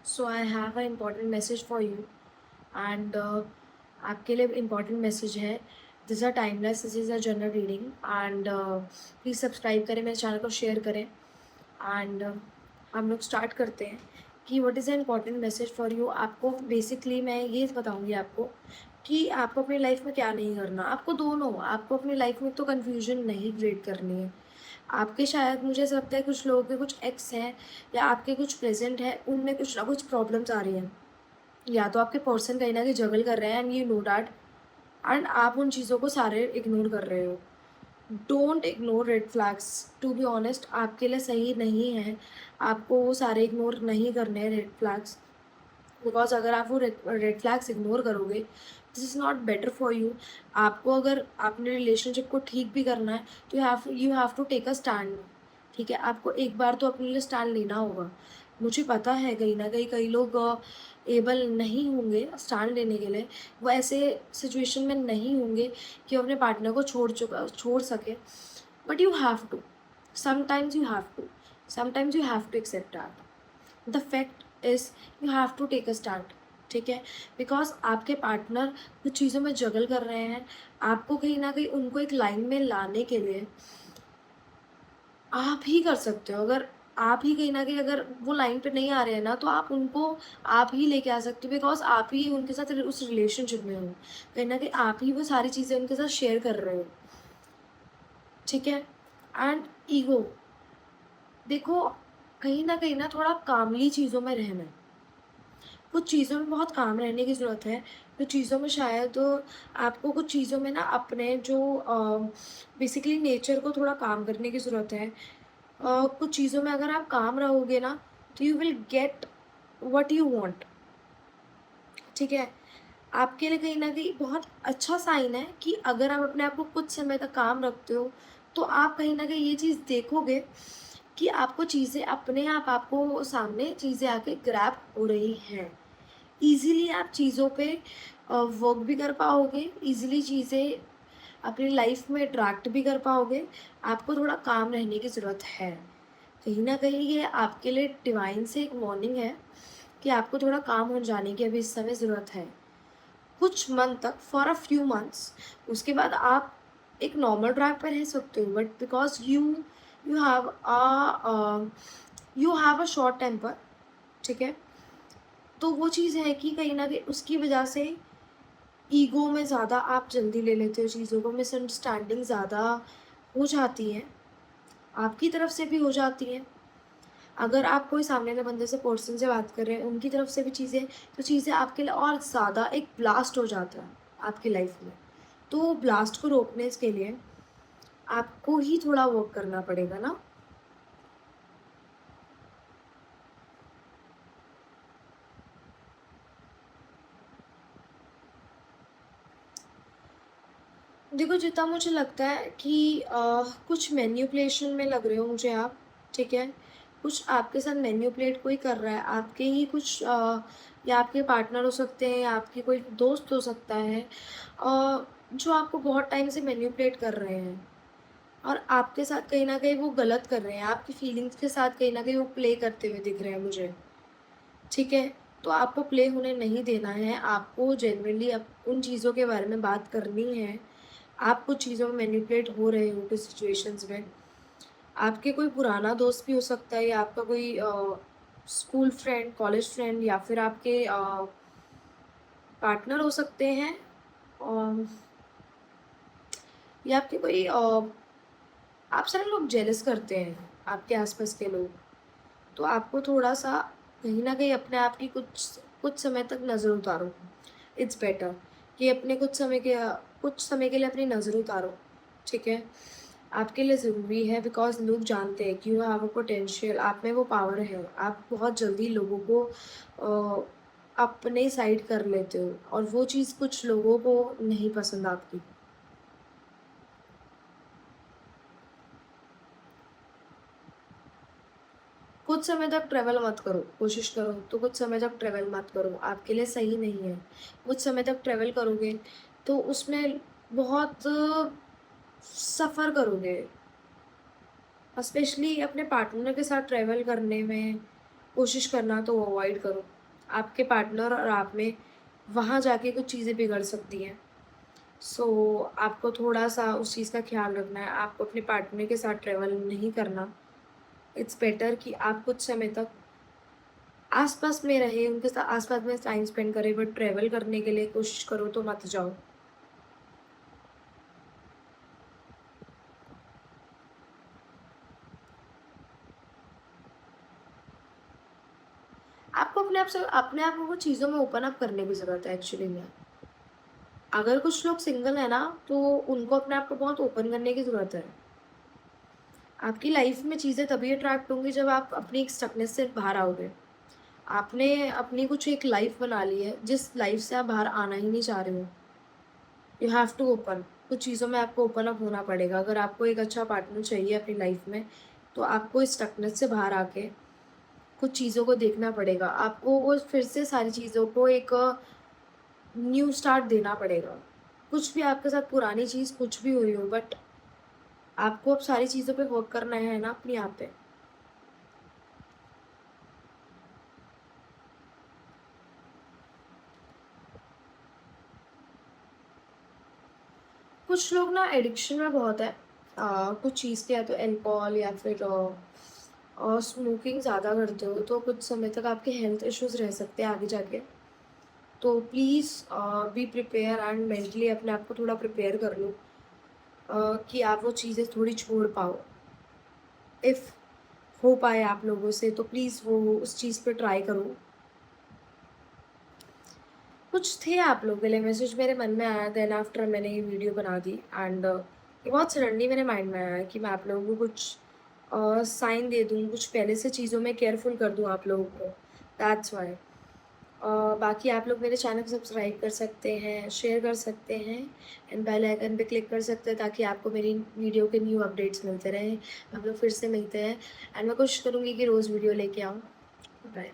So I have an important message for you and आपके लिए important message है. This is a timeless, this is a general reading and please subscribe करें, मेरे channel को share करें and हम लोग स्टार्ट करते हैं कि what is a important message for you. आपको बेसिकली मैं ये बताऊंगी आपको कि आपको अपनी लाइफ में क्या नहीं करना. आपको दोनों, आपको अपनी लाइफ में तो कन्फ्यूजन नहीं क्रिएट करनी है. आपके शायद मुझे ऐसा लगता है कुछ लोगों के कुछ एक्स हैं या आपके कुछ प्रेजेंट है, उनमें कुछ ना कुछ प्रॉब्लम्स आ रही हैं, या तो आपके पर्सन कहीं ना कहीं जगल कर रहे हैं and you know that and आप उन चीज़ों को सारे इग्नोर कर रहे हो. Don't ignore red flags. To be honest आपके लिए सही नहीं है. आपको वो सारे इग्नोर नहीं करने हैं रेड फ्लैग्स, बिकॉज अगर आप वो रेड फ्लैग्स इग्नोर करोगे this is not better for you. आपको अगर अपने रिलेशनशिप को ठीक भी करना है तो you have to take a stand. ठीक है, आपको एक बार तो अपने लिए स्टैंड लेना होगा. मुझे पता है कहीं ना कहीं कई लोग एबल नहीं होंगे स्टैंड लेने के लिए. वो ऐसे सिचुएशन में नहीं होंगे कि वो अपने पार्टनर को छोड़ सके. But you have to, sometimes you have to, sometimes you have to accept that. The fact is you have to take a stand. ठीक है, बिकॉज आपके पार्टनर कुछ चीज़ों में जगल कर रहे हैं. आपको कहीं ना कहीं उनको एक लाइन में लाने के लिए आप ही कर सकते हो. अगर आप ही कहीं न कहीं अगर वो लाइन पे नहीं आ रहे हैं ना, तो आप उनको आप ही लेके आ सकते हो, बिकॉज़ आप ही उनके साथ उस रिलेशनशिप में हो. कहीं न कहीं आप ही वो सारी चीज़ें उनके साथ शेयर कर रहे हो. ठीक है? एंड ईगो, देखो कहीं न कहीं ना थोड़ा कामली चीज़ों में रहना है. कुछ चीज़ों में बहुत काम रहने की ज़रूरत है. कुछ चीज़ों में शायद आपको कुछ चीज़ों में ना अपने जो बेसिकली नेचर को थोड़ा काम करने की ज़रूरत है. कुछ चीज़ों में अगर आप काम रहोगे ना तो you will get what you want. ठीक है, आपके लिए कहीं न कहीं बहुत अच्छा साइन है कि अगर आप अपने आप को कुछ समय तक काम रखते हो, तो आप कहीं न कहीं ये चीज़ देखोगे कि आपको चीज़ें अपने आप आपको सामने चीज़ें आके ग्रैब हो रही हैं. ईज़िली आप चीज़ों पे वर्क भी कर पाओगे, ईज़िली चीज़ें अपनी लाइफ में अट्रैक्ट भी कर पाओगे. आपको थोड़ा काम रहने की ज़रूरत है. कहीं न कहीं ये आपके लिए डिवाइन से एक वार्निंग है कि आपको थोड़ा काम हो जाने की अभी इस समय ज़रूरत है. कुछ मंथ तक, फॉर अ फ्यू मंथ्स, उसके बाद आप एक नॉर्मल ट्रैक पे रह सकते हो. But because you have a short temper. ठीक है? तो वो चीज़ है कि कहीं न कहीं उसकी वजह से ईगो में ज़्यादा आप जल्दी ले लेते हो चीज़ों को, मिसअंडरस्टैंडिंग ज़्यादा हो जाती हैं, आपकी तरफ से भी हो जाती हैं. अगर आप कोई सामने वाले बंदे से पर्सन से बात कर रहे हैं, उनकी तरफ से भी चीज़ें, तो चीज़ें आपके लिए और ज़्यादा एक ब्लास्ट हो जाता है आपकी लाइफ में. तो ब्लास्ट को रोकने के लिए आपको ही थोड़ा वर्क करना पड़ेगा ना. देखो जितना मुझे लगता है कि कुछ मैनिपुलेशन में लग रहे हो मुझे आप. ठीक है, कुछ आपके साथ मैनिपुलेट कोई कर रहा है. आपके ही कुछ या आपके पार्टनर हो सकते हैं या आपके कोई दोस्त हो सकता है जो आपको बहुत टाइम से मैनिपुलेट कर रहे हैं और आपके साथ कहीं न कहीं वो गलत कर रहे हैं. आपकी फीलिंग्स के साथ कहीं न कहीं वो प्ले करते हुए दिख रहे हैं मुझे. ठीक है, तो आपको प्ले होने नहीं देना है. आपको जेन्युइनली अप उन चीज़ों के बारे में बात करनी है. आप कुछ चीज़ों में मैनिपुलेट हो रहे हो कुछ सिचुएशंस में. आपके कोई पुराना दोस्त भी हो सकता है या आपका कोई स्कूल फ्रेंड, कॉलेज फ्रेंड या फिर आपके पार्टनर हो सकते हैं अ, या आपके कोई आप सारे लोग जेलस करते हैं, आपके आस-पास के लोग. तो आपको थोड़ा-सा कहीं न कहीं अपने आप की कुछ कुछ समय तक नज़र उतारो. इट्स बेटर कि अपने कुछ समय के लिए अपनी नज़र उतारो. ठीक है? आपके लिए ज़रूरी है बिकॉज़ लोग जानते हैं कि यू हैव अ पोटेंशियल, आप में वो पावर है. आप बहुत जल्दी लोगों को अपने साइड कर लेते हो और वो चीज़ कुछ लोगों को नहीं पसंद आपकी. कुछ समय तक ट्रैवल मत करो. कोशिश करो तो कुछ समय तक ट्रैवल मत करो, आपके लिए सही नहीं है. कुछ समय तक ट्रैवल करोगे तो उसमें बहुत सफ़र करोगे. स्पेशली अपने पार्टनर के साथ ट्रैवल करने में कोशिश करना तो अवॉइड करो. आपके पार्टनर और आप में वहाँ जाके कुछ चीज़ें बिगड़ सकती हैं। सो आपको थोड़ा-सा उस चीज़ का ख़्याल रखना है। आपको अपने पार्टनर के साथ ट्रैवल नहीं करना। इट्स बेटर कि आप कुछ समय तक आस-पास में रहें, उनके साथ आस-पास में टाइम स्पेंड करें, बट ट्रैवल करने के लिए कोशिश करो तो मत जाओ। आपको अपने आप को चीज़ों में ओपन अप करने की ज़रूरत है एक्चुअली में। अगर कुछ लोग सिंगल हैं ना, तो उनको अपने आप को बहुत ओपन करने की ज़रूरत है। आपकी लाइफ़ में चीज़ें तभी अट्रैक्ट होंगी जब आप अपनी एक स्टकनेस से बाहर आओगे। आपने अपनी कुछ एक लाइफ़ बना ली है, जिस लाइफ़ से आप बाहर आना ही नहीं चाह रहे हो। You have to open. कुछ चीज़ों में आपको ओपन अप होना पड़ेगा। अगर आपको एक अच्छा पार्टनर चाहिए अपनी लाइफ़ में, तो आपको इस स्टकनेस से बाहर आके कुछ चीज़ों को देखना पड़ेगा। आपको वो फिर से सारी चीज़ों को एक न्यू स्टार्ट देना पड़ेगा। कुछ भी आपके साथ पुरानी चीज़ कुछ भी हुई हो, बट आपको अब सारी चीज़ों पे वर्क करना है ना अपने आप पे। कुछ लोग ना एडिक्शन में बहुत है, कुछ चीज़ के, या तो अल्कोहल या फिर स्मोकिंग ज़्यादा करते हो तो कुछ समय तक आपके हेल्थ इश्यूज़ रह सकते हैं आगे जाके। तो please be prepare and mentally अपने आप को थोड़ा प्रिपेयर कर लो, कि आप वो चीज़ें थोड़ी छोड़ पाओ। इफ़ हो पाए आप लोगों से तो प्लीज़ वो उस चीज़ पे ट्राई करो। कुछ थे आप लोगों के लिए मैसेज मेरे मन में आया, देन आफ्टर मैंने ये वीडियो बना दी एंड ये बहुत सडनली मेरे माइंड में आया कि मैं आप लोगों को कुछ साइन दे दूँ, कुछ पहले से चीज़ों में केयरफुल कर दूँ आप लोगों को, दैट्स व्हाई। बाकी आप लोग मेरे चैनल को सब्सक्राइब कर सकते हैं, शेयर कर सकते हैं एंड बेल आइकन पे क्लिक कर सकते हैं ताकि आपको मेरी वीडियो के न्यू अपडेट्स मिलते रहें। हम लोग फिर से मिलते हैं एंड मैं कोशिश करूँगी कि रोज़ वीडियो लेके आऊँ। बाय।